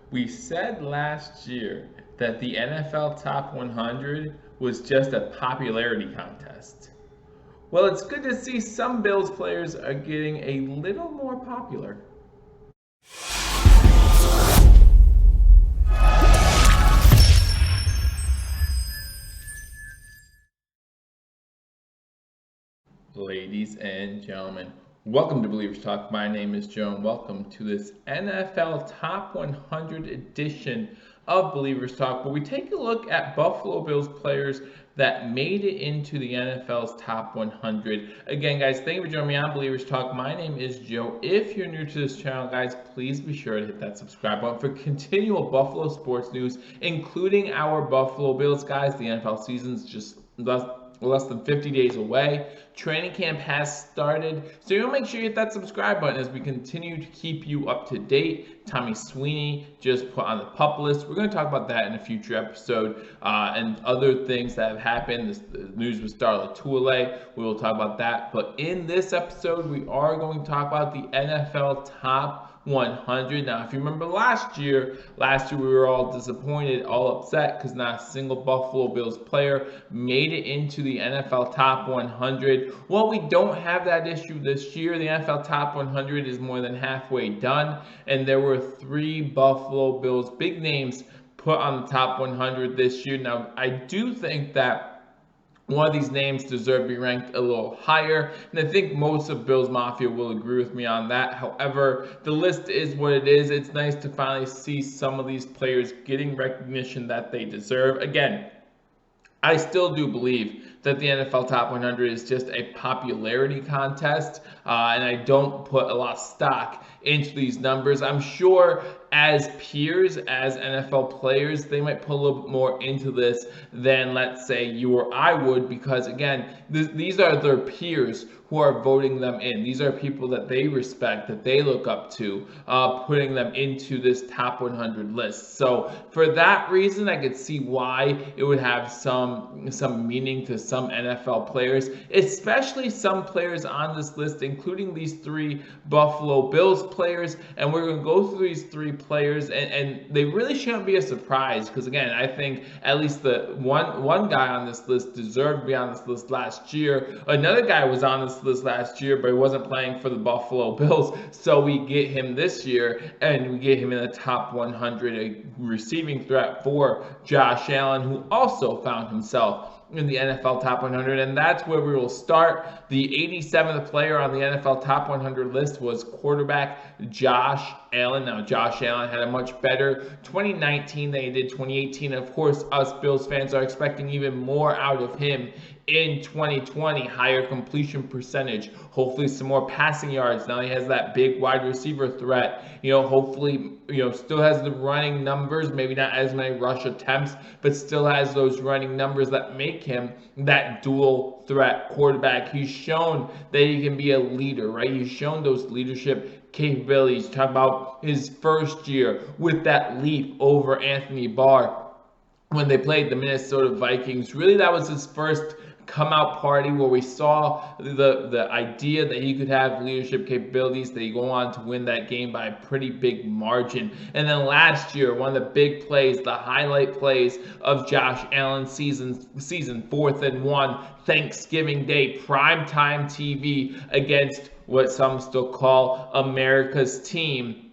We said last year that the NFL Top 100 was just a popularity contest. Well, it's good to see some Bills players are getting a little more popular. Ladies and gentlemen, welcome to Believers Talk. My name is Joe, and welcome to this NFL Top 100 edition of Believers Talk, where we take a look at Buffalo Bills players that made it into the NFL's Top 100. Again, guys, thank you for joining me on Believers Talk. My name is Joe. If you're new to this channel, guys, please be sure to hit that subscribe button for continual Buffalo sports news, including our Buffalo Bills, guys. The NFL season's just less than 50 days away. Training camp has started, so you'll make sure you hit that subscribe button as we continue to keep you up to date. Tommy Sweeney just put on the PUP list. We're going to talk about that in a future episode and other things that have happened. The news with Starla Tuale, we will talk about that. But in this episode, we are going to talk about the NFL Top 100. Now, if you remember last year we were all disappointed, all upset because not a single Buffalo Bills player made it into the NFL Top 100. Well, we don't have that issue this year. The NFL Top 100 is more than halfway done, and there were 3 Buffalo Bills big names put on the top 100 this year. Now, I do think that one of these names deserve to be ranked a little higher, and I think most of Bills Mafia will agree with me on that. However, the list is what it is. It's nice to finally see some of these players getting recognition that they deserve. Again, I still do believe that the NFL Top 100 is just a popularity contest, and I don't put a lot of stock into these numbers. I'm sure as peers, as NFL players, they might put a little bit more into this than, let's say, you or I would, because again, these are their peers who are voting them in. These are people that they respect, that they look up to, putting them into this top 100 list. So for that reason, I could see why it would have some meaning to some NFL players, especially some players on this list, including these 3 Buffalo Bills players. And we're going to go through these 3 players, and they really shouldn't be a surprise, because again, I think at least the one guy on this list deserved to be on this list last year. Another guy was on this list last year, but he wasn't playing for the Buffalo Bills, so we get him this year, and we get him in the top 100, a receiving threat for Josh Allen, who also found himself in the NFL Top 100, and that's where we will start. The 87th player on the NFL Top 100 list was quarterback Josh Allen. Now, Josh Allen had a much better 2019 than he did 2018. Of course, us Bills fans are expecting even more out of him in 2020. Higher completion percentage, hopefully some more passing yards. Now he has that big wide receiver threat. Hopefully, still has the running numbers, maybe not as many rush attempts, but still has those running numbers that make him that dual threat quarterback. He's shown that he can be a leader, right? He's shown those leadership capabilities. Talk about his first year with that leap over Anthony Barr when they played the Minnesota Vikings. Really, that was his first come out party where we saw the idea that he could have leadership capabilities, that he go on to win that game by a pretty big margin. And then last year, one of the big plays, the highlight plays of Josh Allen's season 4th and 1, Thanksgiving Day, primetime TV against what some still call America's team.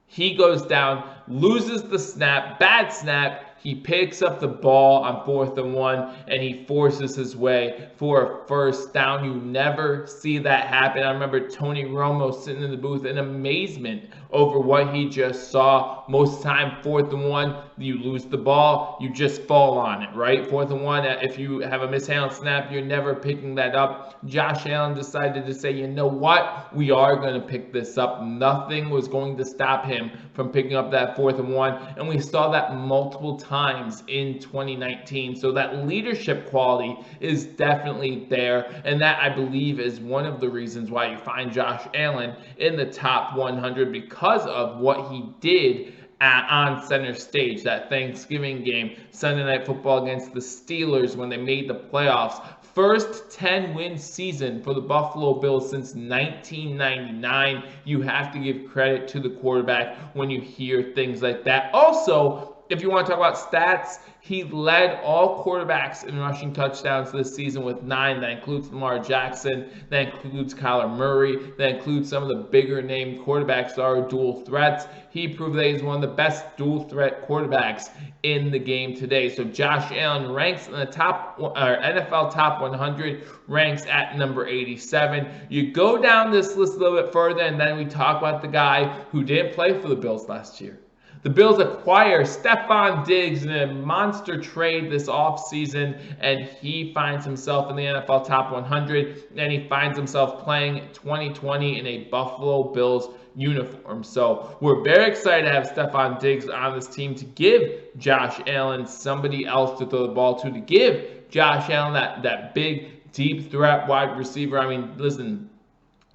He goes down, loses the snap, bad snap. He picks up the ball on 4th and 1, and he forces his way for a first down. You never see that happen. I remember Tony Romo sitting in the booth in amazement over what he just saw. Most time, 4th and 1, you lose the ball, you just fall on it, right? 4th and 1, if you have a mishandled snap, you're never picking that up. Josh Allen decided to say, you know what? We are going to pick this up. Nothing was going to stop him from picking up that 4th and 1, and we saw that multiple times in 2019. So that leadership quality is definitely there, and that, I believe, is one of the reasons why you find Josh Allen in the top 100, because of what he did on center stage. That Thanksgiving game, Sunday Night Football against the Steelers when they made the playoffs. First 10-win season for the Buffalo Bills since 1999. You have to give credit to the quarterback when you hear things like that. Also, if you want to talk about stats, he led all quarterbacks in rushing touchdowns this season with 9. That includes Lamar Jackson. That includes Kyler Murray. That includes some of the bigger name quarterbacks that are dual threats. He proved that he's one of the best dual threat quarterbacks in the game today. So Josh Allen ranks in the NFL top 100, ranks at number 87. You go down this list a little bit further, and then we talk about the guy who didn't play for the Bills last year. The Bills acquire Stefon Diggs in a monster trade this offseason, and he finds himself in the NFL top 100, and he finds himself playing 2020 in a Buffalo Bills uniform. So we're very excited to have Stefon Diggs on this team to give Josh Allen somebody else to throw the ball to give Josh Allen that big, deep threat wide receiver. I mean, listen,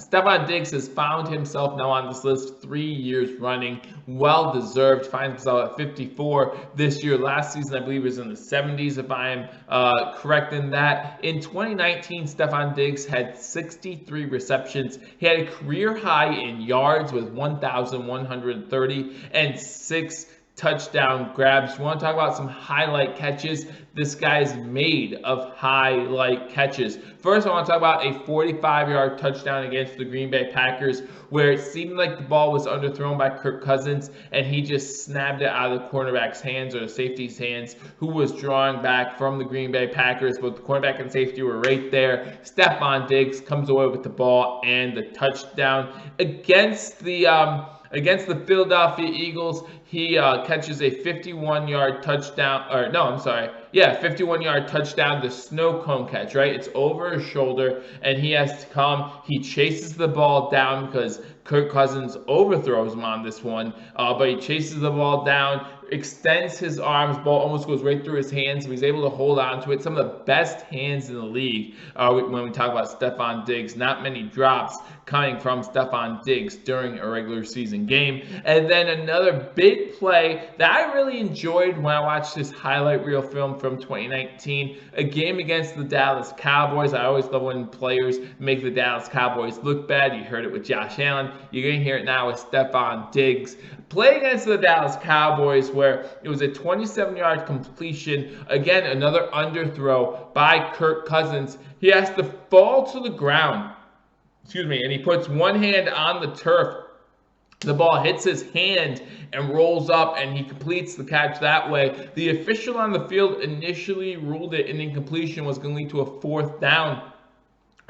Stefon Diggs has found himself now on this list 3 years running. Well deserved. Finds himself at 54 this year. Last season, I believe, was in the 70s, if I am correct in that. In 2019, Stefon Diggs had 63 receptions. He had a career high in yards with 1,130 and 6 touchdown grabs. You want to talk about some highlight catches? This guy's made of highlight catches. First, I want to talk about a 45-yard touchdown against the Green Bay Packers where it seemed like the ball was underthrown by Kirk Cousins and he just snapped it out of the cornerback's hands or the safety's hands who was drawing back from the Green Bay Packers, but the cornerback and safety were right there. Stefon Diggs comes away with the ball and the touchdown against the Philadelphia Eagles. He catches a 51-yard touchdown, 51-yard touchdown, the snow cone catch, right? It's over his shoulder, and he has to come. He chases the ball down because Kirk Cousins overthrows him on this one, but he chases the ball down, extends his arms, ball almost goes right through his hands, so he's able to hold on to it. Some of the best hands in the league when we talk about Stefon Diggs. Not many drops coming from Stefon Diggs during a regular season game. And then another big play that I really enjoyed when I watched this highlight reel film from 2019, a game against the Dallas Cowboys. I always love when players make the Dallas Cowboys look bad. You heard it with Josh Allen. You're going to hear it now with Stefon Diggs. Play against the Dallas Cowboys where it was a 27-yard completion. Again, another underthrow by Kirk Cousins. He has to fall to the ground. And he puts one hand on the turf. The ball hits his hand and rolls up, and he completes the catch that way. The official on the field initially ruled it an incompletion was going to lead to a 4th down.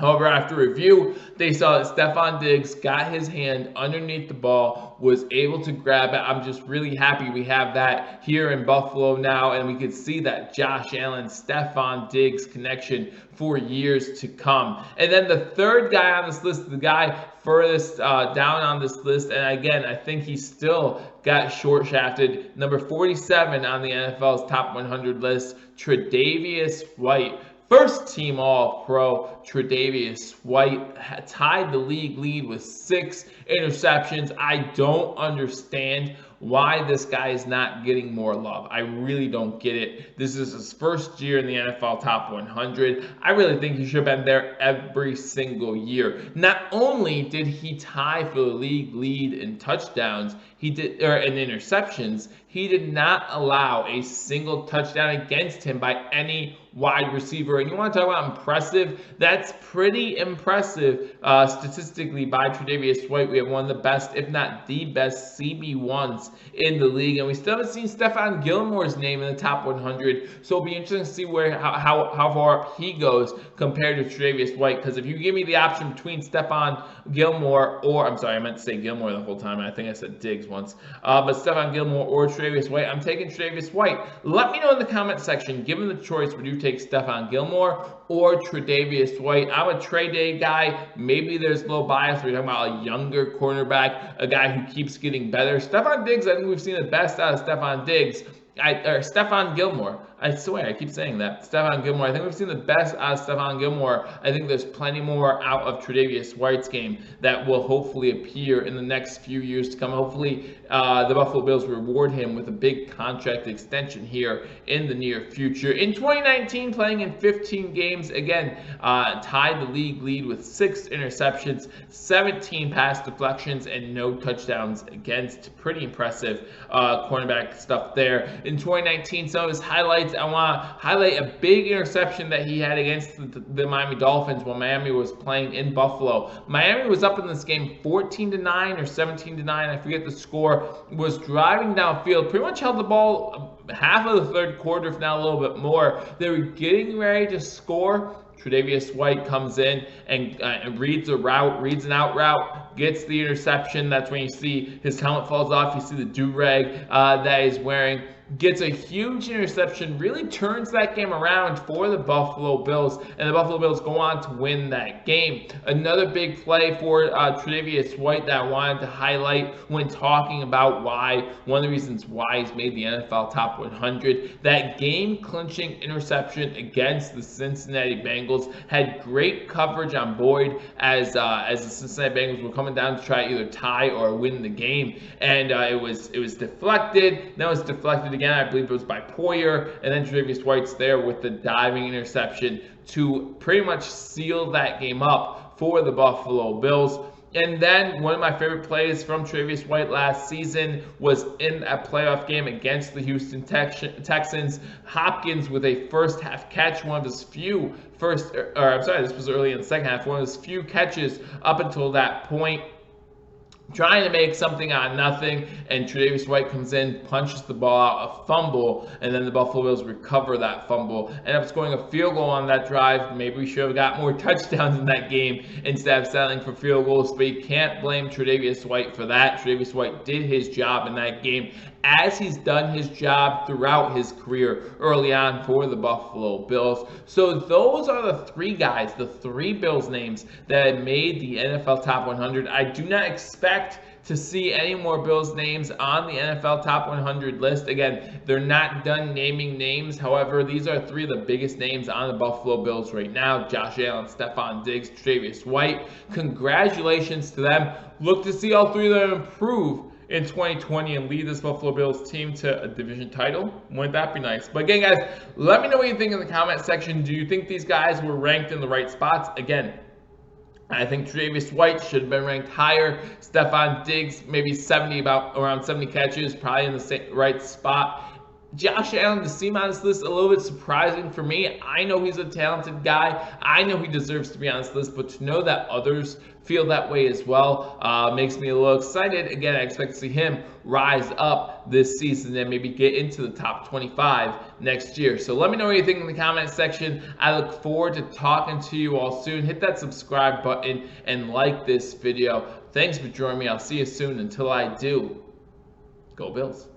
However, after review, they saw that Stefon Diggs got his hand underneath the ball, was able to grab it. I'm just really happy we have that here in Buffalo now, and we could see that Josh Allen, Stefon Diggs connection for years to come. And then the third guy on this list, the guy furthest down on this list, and again, I think he still got short shafted, number 47 on the NFL's top 100 list, Tre'davious White. First team All-Pro, Tre'davious White tied the league lead with 6 interceptions. I don't understand why this guy is not getting more love. I really don't get it. This is his first year in the NFL top 100. I really think he should have been there every single year. Not only did he tie for the league lead in touchdowns, in interceptions, he did not allow a single touchdown against him by any wide receiver. And you want to talk about impressive? That's pretty impressive statistically by Tre'davious White. We have one of the best, if not the best, CB1s in the league. And we still haven't seen Stephon Gilmore's name in the top 100. So it'll be interesting to see how far up he goes compared to Tre'davious White. Because if you give me the option between Stephon Gilmore I meant to say Gilmore the whole time. I think I said Diggs once. But Stephon Gilmore or Tre'davious White, I'm taking Tre'davious White. Let me know in the comment section, given the choice, would you take Stephon Gilmore or Tre'davious White? I'm a Trey Day guy. Maybe there's a little bias. We're talking about a younger cornerback, a guy who keeps getting better. Stefon Diggs, I think we've seen the best out of Stefon Gilmore. I swear, I keep saying that. Stephon Gilmore. I think we've seen the best out of Stephon Gilmore. I think there's plenty more out of Tre'davious White's game that will hopefully appear in the next few years to come. Hopefully, the Buffalo Bills reward him with a big contract extension here in the near future. In 2019, playing in 15 games, again, tied the league lead with 6 interceptions, 17 pass deflections, and no touchdowns against. Pretty impressive cornerback stuff there. In 2019, some of his highlights, I want to highlight a big interception that he had against the Miami Dolphins when Miami was playing in Buffalo. Miami was up in this game 14-9 or 17-9, I forget the score, was driving downfield, pretty much held the ball half of the third quarter, if not a little bit more. They were getting ready to score. Tre'davious White comes in and reads an out route, gets the interception. That's when you see his helmet falls off. You see the do-rag that he's wearing. Gets a huge interception, really turns that game around for the Buffalo Bills, and the Buffalo Bills go on to win that game. Another big play for Tre'davious White that I wanted to highlight when talking about one of the reasons why he's made the NFL Top 100, that game-clinching interception against the Cincinnati Bengals. Had great coverage on Boyd as the Cincinnati Bengals were coming down to try to either tie or win the game, and it was deflected. Then it was deflected again, I believe it was by Poyer, and then Tre'davious White's there with the diving interception to pretty much seal that game up for the Buffalo Bills. And then one of my favorite plays from Tre'davious White last season was in a playoff game against the Houston Texans. Hopkins with a first half catch, one of his few this was early in the second half, one of his few catches up until that point, trying to make something out of nothing, and Tre'davious White comes in, punches the ball out, a fumble, and then the Buffalo Bills recover that fumble, end up scoring a field goal on that drive. Maybe we should have got more touchdowns in that game instead of settling for field goals, but you can't blame Tre'davious White for that. Tre'davious White did his job in that game, as he's done his job throughout his career early on for the Buffalo Bills. So those are the 3 guys, the 3 Bills names that made the NFL Top 100. I do not expect to see any more Bills names on the NFL Top 100 list. Again, they're not done naming names. However, these are 3 of the biggest names on the Buffalo Bills right now: Josh Allen, Stefon Diggs, Tre'davious White. Congratulations to them. Look to see all 3 of them improve in 2020 and lead this Buffalo Bills team to a division title. Wouldn't that be nice? But again, guys, let me know what you think in the comment section. Do you think these guys were ranked in the right spots? Again, I think Tre'davious White should have been ranked higher. Stefon Diggs, maybe around 70 catches, probably in the right spot. Josh Allen to see him on this list, a little bit surprising for me. I know he's a talented guy. I know he deserves to be on this list, but to know that others feel that way as well makes me a little excited. Again, I expect to see him rise up this season and maybe get into the top 25 next year. So let me know what you think in the comment section. I look forward to talking to you all soon. Hit that subscribe button and like this video. Thanks for joining me. I'll see you soon. Until I do, go Bills.